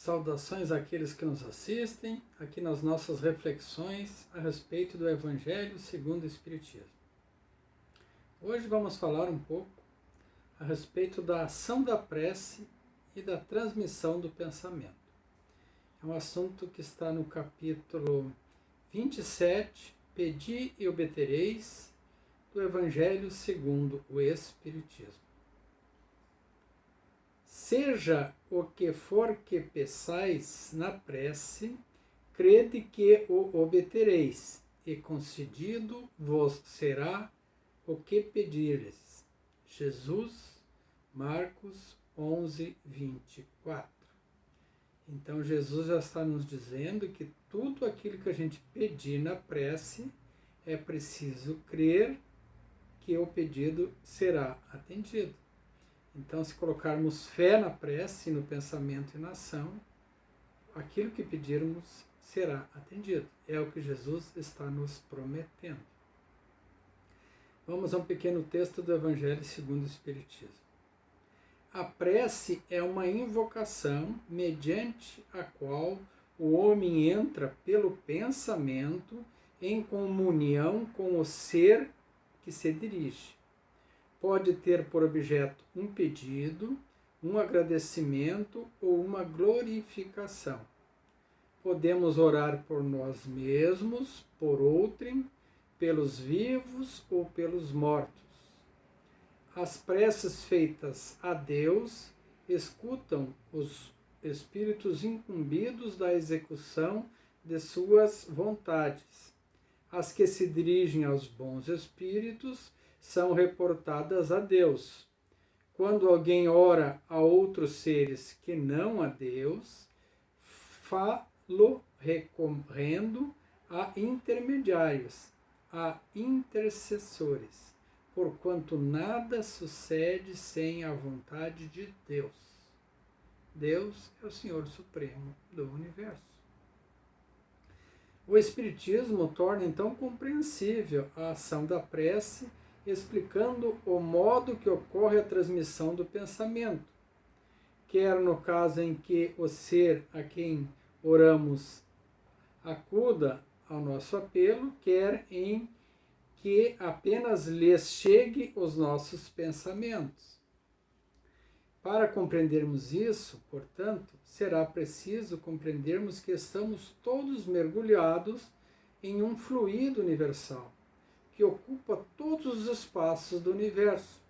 Saudações àqueles que nos assistem, aqui nas nossas reflexões a respeito do Evangelho segundo o Espiritismo. Hoje vamos falar um pouco a respeito da ação da prece e da transmissão do pensamento. É um assunto que está no capítulo 27, Pedi e obtereis, do Evangelho segundo o Espiritismo. Seja o que for que peçais na prece, crede que o obtereis, e concedido vos será o que pedires. Jesus, Marcos 11, 24. Então Jesus já está nos dizendo que tudo aquilo que a gente pedir na prece, é preciso crer que o pedido será atendido. Então, se colocarmos fé na prece, no pensamento e na ação, aquilo que pedirmos será atendido. É o que Jesus está nos prometendo. Vamos a um pequeno texto do Evangelho segundo o Espiritismo. A prece é uma invocação mediante a qual o homem entra pelo pensamento em comunhão com o ser que se dirige. Pode ter por objeto um pedido, um agradecimento ou uma glorificação. Podemos orar por nós mesmos, por outrem, pelos vivos ou pelos mortos. As preces feitas a Deus escutam os espíritos incumbidos da execução de suas vontades. As que se dirigem aos bons espíritos são reportadas a Deus. Quando alguém ora a outros seres que não a Deus, falo recorrendo a intermediários, a intercessores, porquanto nada sucede sem a vontade de Deus. Deus é o Senhor Supremo do Universo. O Espiritismo torna então compreensível a ação da prece, explicando o modo que ocorre a transmissão do pensamento, quer no caso em que o ser a quem oramos acuda ao nosso apelo, quer em que apenas lhes chegue os nossos pensamentos. Para compreendermos isso, portanto, será preciso compreendermos que estamos todos mergulhados em um fluido universal, que ocupa todos os espaços do universo,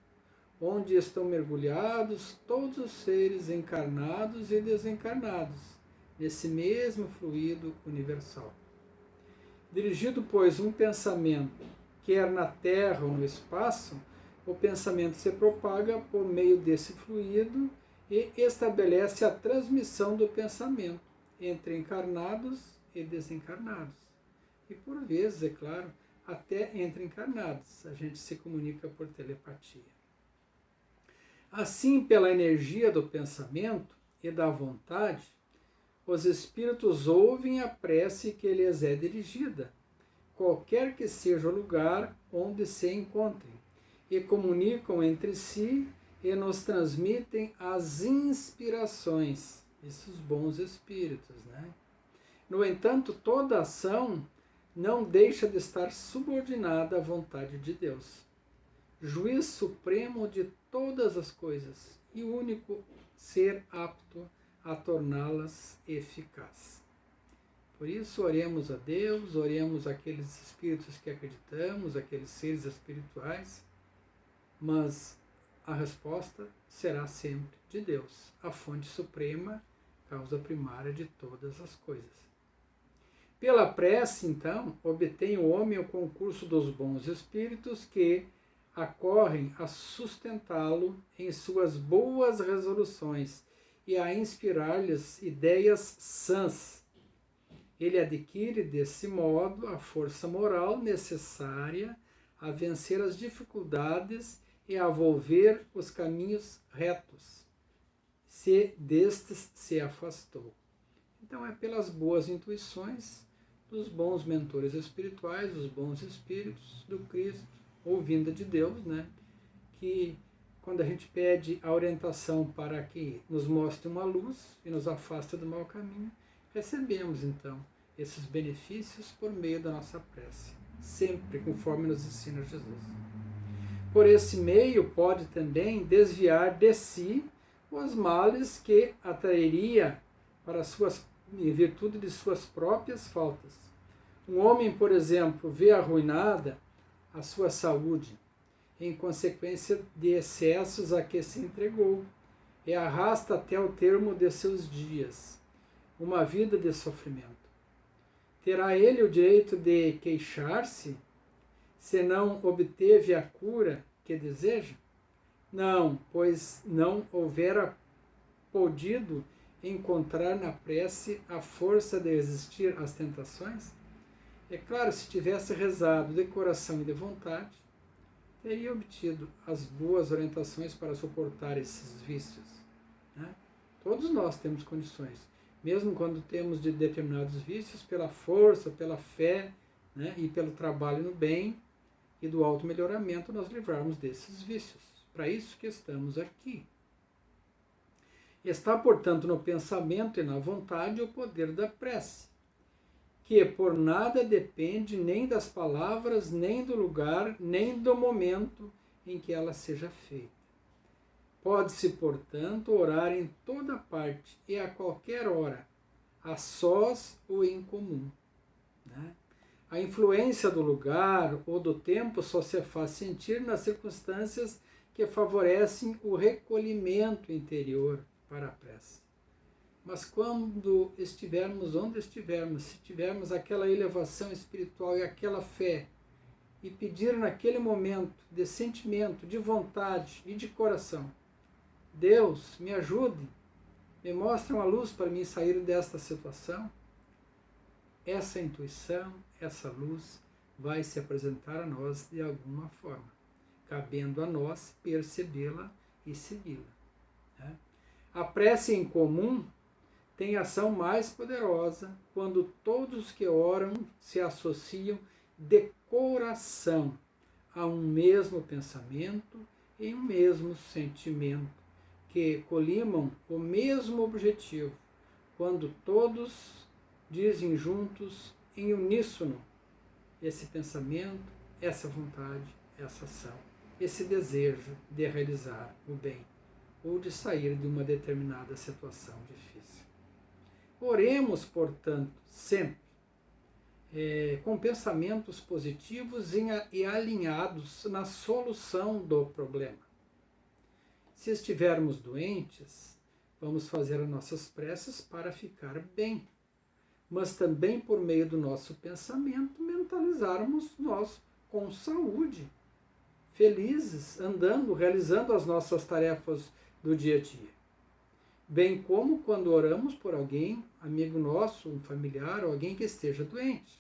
onde estão mergulhados todos os seres encarnados e desencarnados, nesse mesmo fluido universal. Dirigido, pois, um pensamento, quer na Terra ou no espaço, o pensamento se propaga por meio desse fluido e estabelece a transmissão do pensamento entre encarnados e desencarnados. E por vezes, é claro, até entre encarnados. A gente se comunica por telepatia. Assim, pela energia do pensamento e da vontade, os espíritos ouvem a prece que lhes é dirigida, qualquer que seja o lugar onde se encontrem, e comunicam entre si e nos transmitem as inspirações, esses bons espíritos, né? No entanto, toda ação não deixa de estar subordinada à vontade de Deus, juiz supremo de todas as coisas e único ser apto a torná-las eficazes. Por isso, oremos a Deus, oremos àqueles espíritos que acreditamos, aqueles seres espirituais, mas a resposta será sempre de Deus, a fonte suprema, causa primária de todas as coisas. Pela prece, então, obtém o homem o concurso dos bons espíritos que acorrem a sustentá-lo em suas boas resoluções e a inspirar-lhes ideias sãs. Ele adquire, desse modo, a força moral necessária a vencer as dificuldades e a volver os caminhos retos, se destes se afastou. Então é pelas boas intuições dos bons mentores espirituais, dos bons espíritos do Cristo, ou vinda de Deus, né, que quando a gente pede a orientação para que nos mostre uma luz e nos afaste do mau caminho, recebemos então esses benefícios por meio da nossa prece, sempre conforme nos ensina Jesus. Por esse meio pode também desviar de si os males que atrairia para em virtude de suas próprias faltas. Um homem, por exemplo, vê arruinada a sua saúde em consequência de excessos a que se entregou e arrasta até o termo de seus dias uma vida de sofrimento. Terá ele o direito de queixar-se se não obteve a cura que deseja? Não, pois não houvera podido encontrar na prece a força de resistir às tentações? É claro, se tivesse rezado de coração e de vontade, teria obtido as boas orientações para suportar esses vícios. Né? Todos nós temos condições, mesmo quando temos de determinados vícios, pela força, pela fé, né, e pelo trabalho no bem e do auto-melhoramento, nós livrarmos desses vícios. Para isso que estamos aqui. Está, portanto, no pensamento e na vontade o poder da prece, que por nada depende nem das palavras, nem do lugar, nem do momento em que ela seja feita. Pode-se, portanto, orar em toda parte e a qualquer hora, a sós ou em comum. Né? A influência do lugar ou do tempo só se faz sentir nas circunstâncias que favorecem o recolhimento interior para a prece. Mas quando estivermos onde estivermos, se tivermos aquela elevação espiritual e aquela fé, e pedir naquele momento de sentimento, de vontade e de coração, Deus, me ajude, me mostre uma luz para mim sair desta situação, essa intuição, essa luz vai se apresentar a nós de alguma forma, cabendo a nós percebê-la e segui-la. Né? A prece em comum tem ação mais poderosa quando todos que oram se associam de coração a um mesmo pensamento e um mesmo sentimento, que colimam o mesmo objetivo, quando todos dizem juntos, em uníssono, esse pensamento, essa vontade, essa ação, esse desejo de realizar o bem ou de sair de uma determinada situação difícil. Oremos, portanto, sempre com pensamentos positivos e alinhados na solução do problema. Se estivermos doentes, vamos fazer as nossas preces para ficar bem, mas também por meio do nosso pensamento mentalizarmos nós com saúde, felizes, andando, realizando as nossas tarefas do dia a dia. Bem como quando oramos por alguém, amigo nosso, um familiar, ou alguém que esteja doente.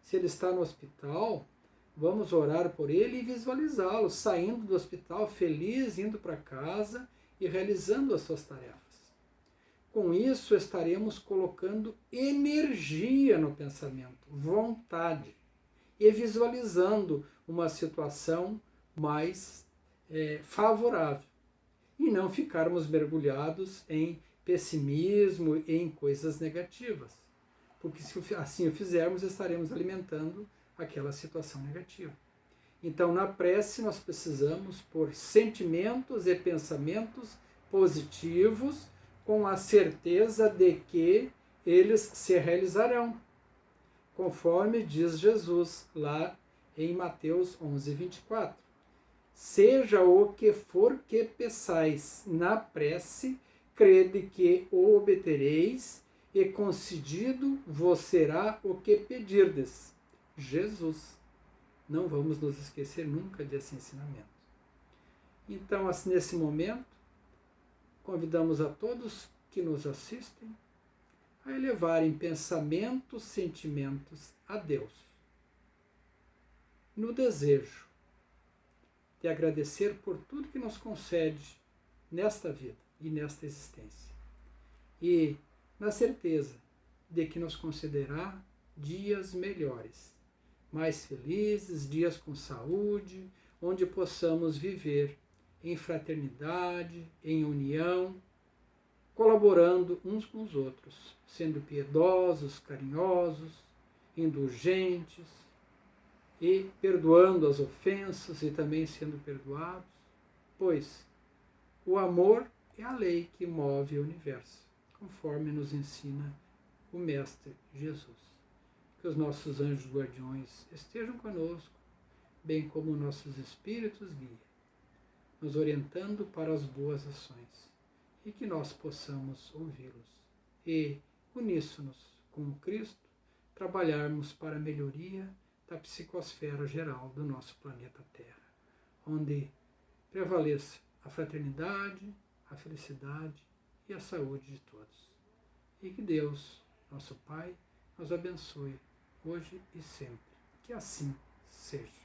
Se ele está no hospital, vamos orar por ele e visualizá-lo saindo do hospital feliz, indo para casa e realizando as suas tarefas. Com isso, estaremos colocando energia no pensamento, vontade, e visualizando uma situação mais favorável. E não ficarmos mergulhados em pessimismo e em coisas negativas. Porque se assim o fizermos, estaremos alimentando aquela situação negativa. Então, na prece, nós precisamos pôr sentimentos e pensamentos positivos com a certeza de que eles se realizarão, conforme diz Jesus lá em Mateus 11:24. Seja o que for que peçais na prece, crede que o obtereis, e concedido vos será o que pedirdes. Jesus. Não vamos nos esquecer nunca desse ensinamento. Então, nesse momento, convidamos a todos que nos assistem a elevarem pensamentos, sentimentos a Deus, no desejo de agradecer por tudo que nos concede nesta vida e nesta existência. E na certeza de que nos concederá dias melhores, mais felizes, dias com saúde, onde possamos viver em fraternidade, em união, colaborando uns com os outros, sendo piedosos, carinhosos, indulgentes e perdoando as ofensas e também sendo perdoados, pois o amor é a lei que move o universo, conforme nos ensina o Mestre Jesus. Que os nossos anjos guardiões estejam conosco, bem como nossos espíritos guia, nos orientando para as boas ações, e que nós possamos ouvi-los e, uníssonos com o Cristo, trabalharmos para a melhoria da psicosfera geral do nosso planeta Terra, onde prevaleça a fraternidade, a felicidade e a saúde de todos. E que Deus, nosso Pai, nos abençoe hoje e sempre. Que assim seja.